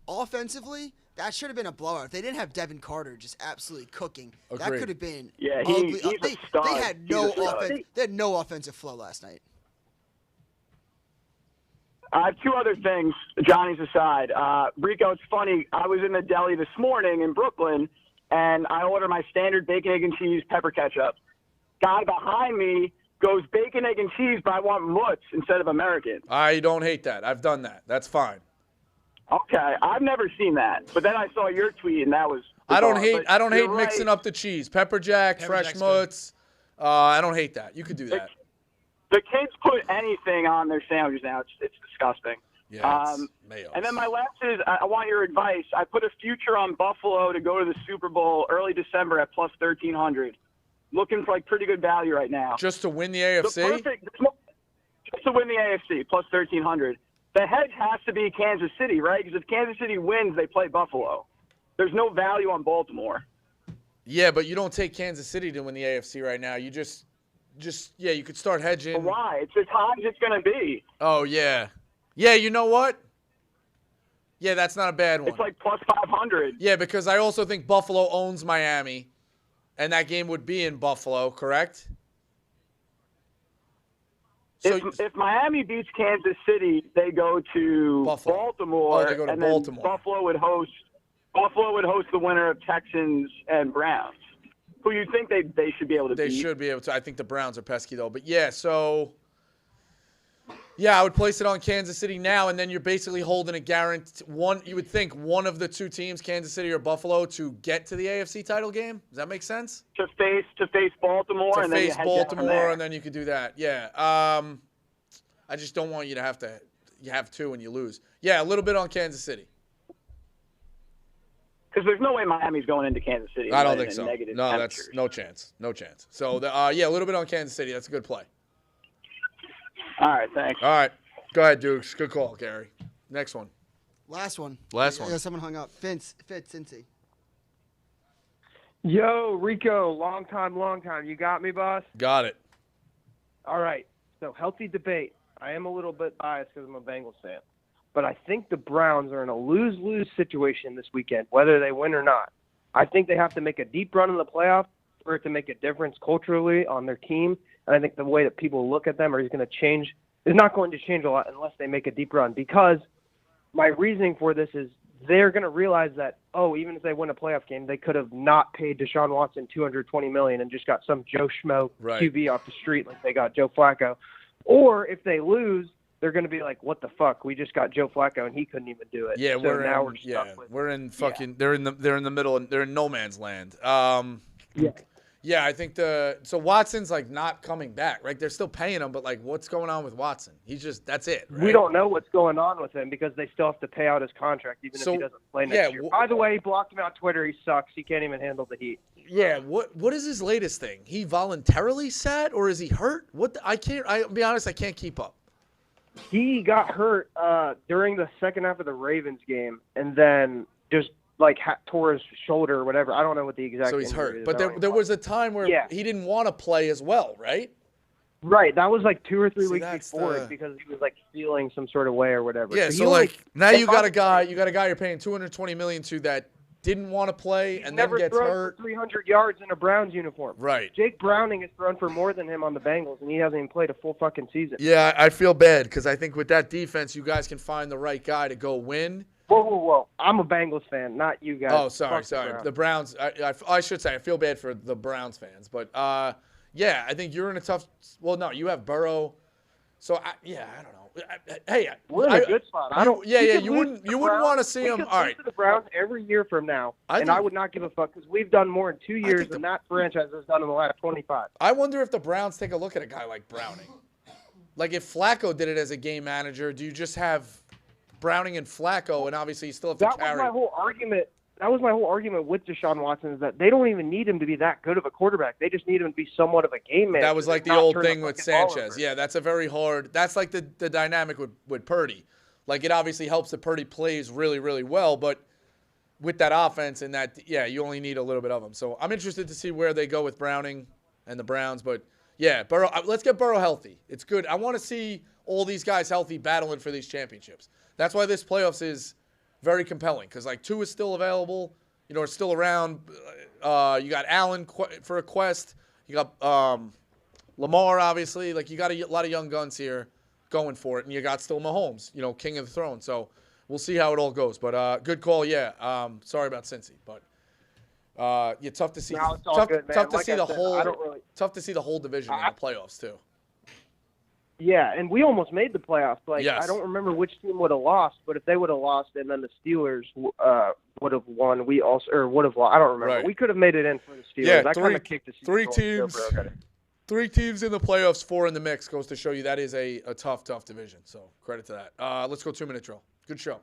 offensively, that should have been a blowout. If they didn't have Devin Carter just absolutely cooking, that could have been ugly. They had no offense. They had no offensive flow last night. I have two other things, Johnny's aside. Rico, it's funny. I was in the deli this morning in Brooklyn, and I ordered my standard bacon, egg, and cheese, pepper ketchup. Guy behind me goes bacon, egg, and cheese, but I want Mutz instead of American. I don't hate that. I've done that. That's fine. Okay, I've never seen that, but then I saw your tweet, and that was. I don't bizarre. hate But mixing you're up the cheese. Pepper jack, fresh mutts. I don't hate that. You could do that. The kids put anything on their sandwiches now. It's disgusting. Yeah, it's mayo. And then my last is, I want your advice. I put a future on Buffalo to go to the Super Bowl early December at plus 1,300. Looking for like pretty good value right now. Just to win the AFC? Just to win the AFC, plus 1,300. The hedge has to be Kansas City, right? Because if Kansas City wins, they play Buffalo. There's no value on Baltimore. Yeah, but you don't take Kansas City to win the AFC right now. You just you could start hedging. But why? It's as high as it's going to be. Oh, yeah. Yeah, you know what? Yeah, that's not a bad one. It's like plus 500. Yeah, because I also think Buffalo owns Miami, and that game would be in Buffalo, correct? So, if Miami beats Kansas City, they go to Baltimore. Oh, they go to and Baltimore. Then Buffalo would host the winner of Texans and Browns, who you think they should be able to beat. They should be able to. I think the Browns are pesky, though. But, yeah, so, yeah, I would place it on Kansas City now, and then you're basically holding a guarantee. You would think one of the two teams, Kansas City or Buffalo, to get to the AFC title game. Does that make sense? To face Baltimore, and then you head down from there. And then you could do that. Yeah. I just don't want you to have two and you lose. Yeah, a little bit on Kansas City. Because there's no way Miami's going into Kansas City. I don't think so. No, that's no chance. No chance. So, yeah, a little bit on Kansas City. That's a good play. All right, thanks. All right. Go ahead, Dukes. Good call, Gary. Next one. Last one. Last one. Yeah, someone hung up. Fitz, Cincy. Yo, Rico, long time. You got me, boss? Got it. All right. So, healthy debate. I am a little bit biased because I'm a Bengals fan. But I think the Browns are in a lose-lose situation this weekend, whether they win or not. I think they have to make a deep run in the playoff for it to make a difference culturally on their team. And I think the way that people look at them is going to change. Is not going to change a lot unless they make a deep run. Because my reasoning for this is they're going to realize that, even if they win a playoff game, they could have not paid Deshaun Watson $220 million and just got some Joe Schmo QB off the street like they got Joe Flacco. Or if they lose, they're going to be like, what the fuck? We just got Joe Flacco and he couldn't even do it. Yeah, so we're in fucking. They're in the middle. They're in no man's land. Yeah, I think so Watson's like not coming back, right? They're still paying him, but like, what's going on with Watson? That's it. Right? We don't know what's going on with him because they still have to pay out his contract even if he doesn't play next year. By the way, he blocked him on Twitter. He sucks. He can't even handle the heat. Yeah, what is his latest thing? He voluntarily sat or is he hurt? I'll be honest, I can't keep up. He got hurt during the second half of the Ravens game and then just tore his shoulder or whatever. I don't know what the exact. So he's hurt. But there was a time where he didn't want to play as well, right? Right. That was like 2 or 3 weeks before it because he was like feeling some sort of way or whatever. Yeah. So now you got a guy you're paying $220 million to that didn't want to play and then gets hurt. 300 yards in a Browns uniform. Right. Jake Browning has thrown for more than him on the Bengals, and he hasn't even played a full fucking season. Yeah, I feel bad because I think with that defense, you guys can find the right guy to go win. Whoa. I'm a Bengals fan, not you guys. Oh, sorry. The Browns. I should say I feel bad for the Browns fans, but yeah, I think you're in a tough. Well, no, you have Burrow, so I don't know. Hey, we're in a good spot. You wouldn't want to see them. All right, the Browns every year from now, I would not give a fuck because we've done more in 2 years than that franchise has done in the last 25. I wonder if the Browns take a look at a guy like Browning. Like if Flacco did it as a game manager, do you just have Browning and Flacco, and obviously you still have to carry? That was my whole argument. That was my whole argument with Deshaun Watson is that they don't even need him to be that good of a quarterback. They just need him to be somewhat of a game manager. That was like the old thing with Sanchez. Yeah, that's a very hard. That's like the dynamic with Purdy. Like it obviously helps that Purdy plays really, really well, but with that offense and that, you only need a little bit of them. So I'm interested to see where they go with Browning and the Browns. But yeah, Burrow. Let's get Burrow healthy. It's good. I want to see all these guys healthy, battling for these championships. That's why this playoffs is very compelling because like Tua is still available, are still around. You got Allen for a quest. You got Lamar, obviously. Like you got a lot of young guns here going for it, and you got still Mahomes, king of the throne. So we'll see how it all goes. But good call, yeah. Sorry about Cincy, but tough to see. No, it's all good, man. Tough to see the whole division in the playoffs too. Yeah, and we almost made the playoffs. Like, Yes. I don't remember which team would have lost, but if they would have lost and then the Steelers would have won, we also would have lost. I don't remember. Right. We could have made it in for the Steelers. Yeah, I kind of kicked the three season teams. 3 teams in the playoffs, 4 in the mix. Goes to show you that is a tough division. So credit to that. Let's go 2-minute drill. Good show.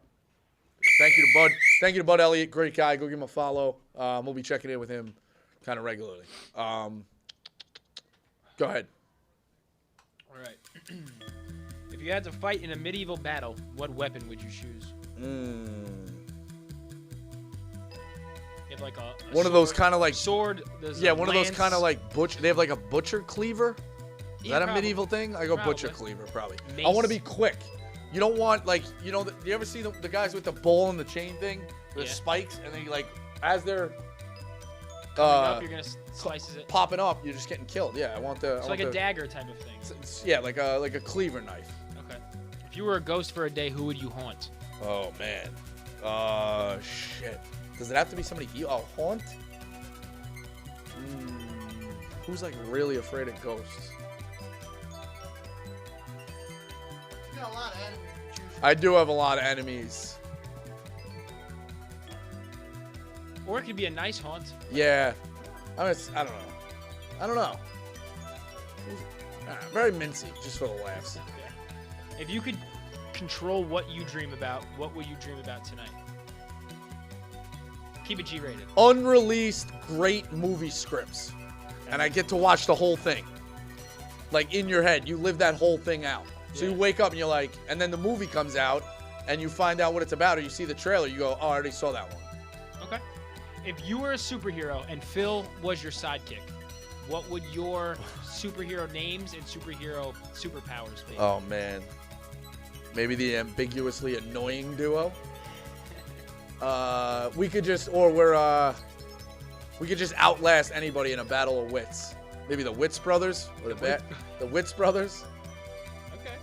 Thank you to Bud. Thank you to Bud Elliott. Great guy. Go give him a follow. We'll be checking in with him kind of regularly. Go ahead. All right. If you had to fight in a medieval battle, what weapon would you choose? You have like a one of those kind of like sword. Yeah, one of those kind of like butcher. They have like a butcher cleaver. Is Yeah, that a probably. medieval thing? I go butcher Probably. cleaver probably. Mace. I want to be quick. You don't want like you ever see the guys with the ball and the chain thing, the spikes, and then you like as they're Coming up, you're gonna slices it. popping up, you're just getting killed. Yeah, I want the. It's I like want a the- dagger type of thing. Yeah, like a cleaver knife. Okay. If you were a ghost for a day, who would you haunt? Oh man. Shit. Does it have to be somebody? Haunt? Who's like really afraid of ghosts? You got a lot of enemies. I do have a lot of enemies. Or it could be a nice haunt. Yeah. I don't know. Very mincy, just for the laughs. Okay. If you could control what you dream about, what would you dream about tonight? Keep it G-rated. Unreleased great movie scripts. And I get to watch the whole thing. Like in your head, you live that whole thing out. So you wake up and you're like, and then the movie comes out and you find out what it's about or you see the trailer, you go, oh, I already saw that one. Okay. If you were a superhero and Phil was your sidekick, what would your superhero names and superhero superpowers be? Oh, man. Maybe the ambiguously annoying duo. We could just outlast anybody in a battle of wits. Maybe the Wits brothers or the Wits brothers. Okay.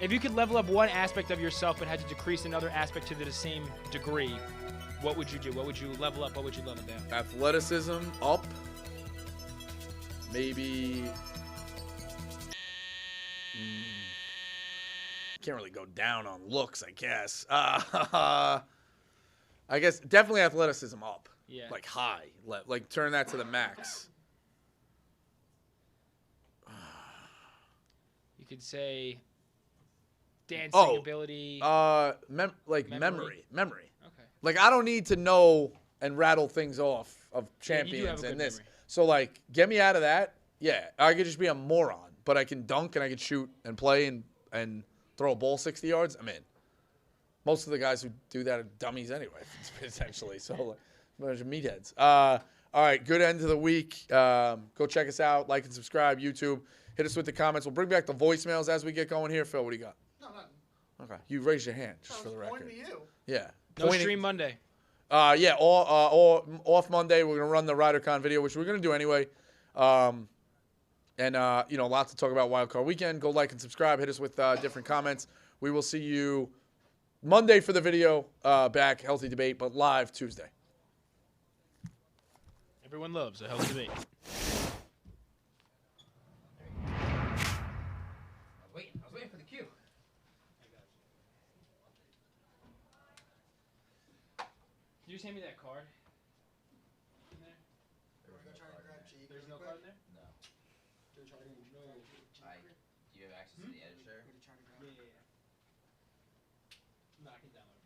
If you could level up one aspect of yourself but had to decrease another aspect to the same degree, what would you do? What would you level up? What would you level down? Athleticism up. Maybe. Can't really go down on looks, I guess. I guess definitely athleticism up. Yeah. Like high. Like turn that to the max. You could say dancing ability. Memory. Okay. Like I don't need to know and rattle things off of Yeah, you do have champions a and good this. memory. So like get me out of that. Yeah, I could just be a moron, but I can dunk and I can shoot and play and throw a ball 60 yards. I'm in. Most of the guys who do that are dummies anyway, essentially. So like, a bunch of meatheads. All right, good end to the week. Go check us out, like and subscribe, YouTube. Hit us with the comments. We'll bring back the voicemails as we get going here. Phil, what do you got? No, nothing. Okay, you raised your hand just for the record. Pointing to you. Yeah. No stream Monday. Yeah, all off Monday. We're gonna run the RiderCon video, which we're gonna do anyway. And lots to talk about Wild Card Weekend. Go like and subscribe. Hit us with different comments. We will see you Monday for the video. Back healthy debate, but live Tuesday. Everyone loves a healthy debate. I was waiting for the cue. Can you just hand me that card? In there? There's no card in there? No. Do you have access to the editor? Yeah. No, I can download it.